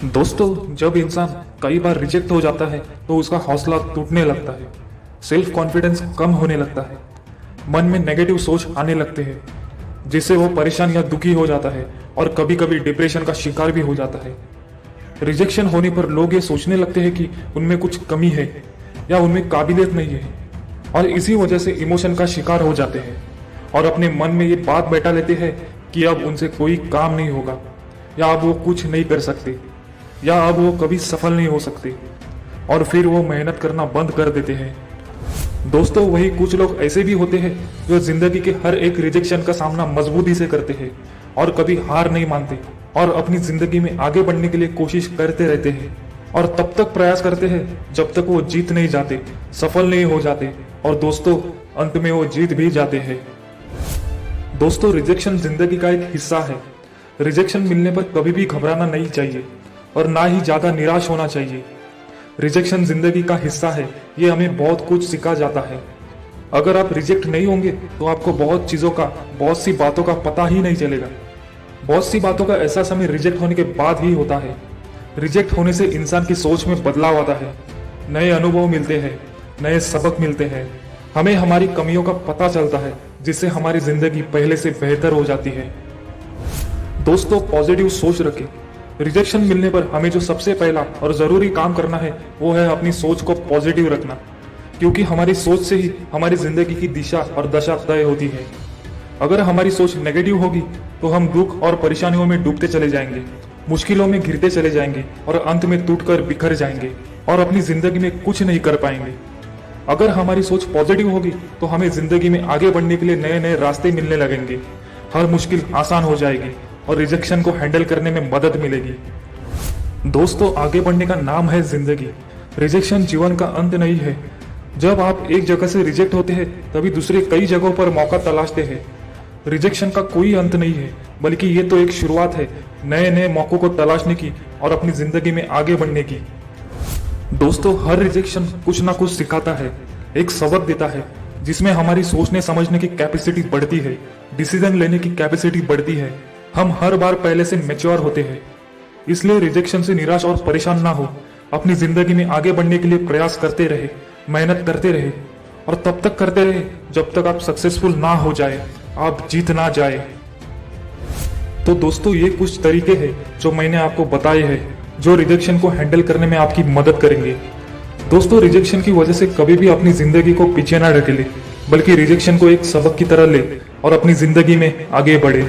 दोस्तों, जब इंसान कई बार रिजेक्ट हो जाता है तो उसका हौसला टूटने लगता है, सेल्फ कॉन्फिडेंस कम होने लगता है, मन में नेगेटिव सोच आने लगते हैं, जिससे वो परेशान या दुखी हो जाता है और कभी कभी डिप्रेशन का शिकार भी हो जाता है। रिजेक्शन होने पर लोग ये सोचने लगते हैं कि उनमें कुछ कमी है या उनमें काबिलियत नहीं है, और इसी वजह से इमोशन का शिकार हो जाते हैं और अपने मन में ये बात बैठा लेते हैं कि अब उनसे कोई काम नहीं होगा, या अब वो कुछ नहीं कर सकते, या अब वो कभी सफल नहीं हो सकते, और फिर वो मेहनत करना बंद कर देते हैं। दोस्तों, वही कुछ लोग ऐसे भी होते हैं जो जिंदगी के हर एक रिजेक्शन का सामना मजबूती से करते हैं और कभी हार नहीं मानते और अपनी जिंदगी में आगे बढ़ने के लिए कोशिश करते रहते हैं, और तब तक प्रयास करते हैं जब तक वो जीत नहीं जाते, सफल नहीं हो जाते, और दोस्तों अंत में वो जीत भी जाते हैं। दोस्तों, रिजेक्शन जिंदगी का एक हिस्सा है। रिजेक्शन मिलने पर कभी भी घबराना नहीं चाहिए और ना ही ज्यादा निराश होना चाहिए। रिजेक्शन जिंदगी का हिस्सा है, ये हमें बहुत कुछ सिखा जाता है। अगर आप रिजेक्ट नहीं होंगे तो आपको बहुत चीजों का, बहुत सी बातों का पता ही नहीं चलेगा। बहुत सी बातों का एहसास हमें रिजेक्ट होने के बाद ही होता है। रिजेक्ट होने से इंसान की सोच में बदलाव आता है, नए अनुभव मिलते हैं, नए सबक मिलते हैं, हमें हमारी कमियों का पता चलता है, जिससे हमारी जिंदगी पहले से बेहतर हो जाती है। दोस्तों, पॉजिटिव सोच रखें। रिजेक्शन मिलने पर हमें जो सबसे पहला और जरूरी काम करना है वो है अपनी सोच को पॉजिटिव रखना, क्योंकि हमारी सोच से ही हमारी जिंदगी की दिशा और दशा तय होती है। अगर हमारी सोच नेगेटिव होगी तो हम दुख और परेशानियों में डूबते चले जाएंगे, मुश्किलों में घिरते चले जाएंगे और अंत में टूटकर बिखर जाएंगे और अपनी जिंदगी में कुछ नहीं कर पाएंगे। अगर हमारी सोच पॉजिटिव होगी तो हमें जिंदगी में आगे बढ़ने के लिए नए नए रास्ते मिलने लगेंगे, हर मुश्किल आसान हो जाएगी और रिजेक्शन को हैंडल करने में मदद मिलेगी। दोस्तों, आगे बढ़ने का नाम है जिंदगी। रिजेक्शन जीवन का अंत नहीं है। जब आप एक जगह से रिजेक्ट होते हैं तभी दूसरे कई जगहों पर मौका तलाशते हैं। रिजेक्शन का कोई अंत नहीं है, बल्कि ये तो एक शुरुआत है नए नए मौकों को तलाशने की और अपनी जिंदगी में आगे बढ़ने की। दोस्तों, हर रिजेक्शन कुछ ना कुछ सिखाता है, एक सबक देता है, जिसमें हमारी सोचने समझने की कैपेसिटी बढ़ती है, डिसीजन लेने की कैपेसिटी बढ़ती है। हम हर बार पहले से मैच्योर होते हैं। इसलिए रिजेक्शन से निराश और परेशान ना हो, अपनी जिंदगी में आगे बढ़ने के लिए प्रयास करते रहे, मेहनत करते रहे, और तब तक करते रहे जब तक आप सक्सेसफुल ना हो जाए, आप जीत ना जाए। तो दोस्तों, ये कुछ तरीके हैं जो मैंने आपको बताए हैं, जो रिजेक्शन को हैंडल करने में आपकी मदद करेंगे। दोस्तों, रिजेक्शन की वजह से कभी भी अपनी जिंदगी को पीछे ना ढकेले, बल्कि रिजेक्शन को एक सबक की तरह ले और अपनी जिंदगी में आगे बढ़े।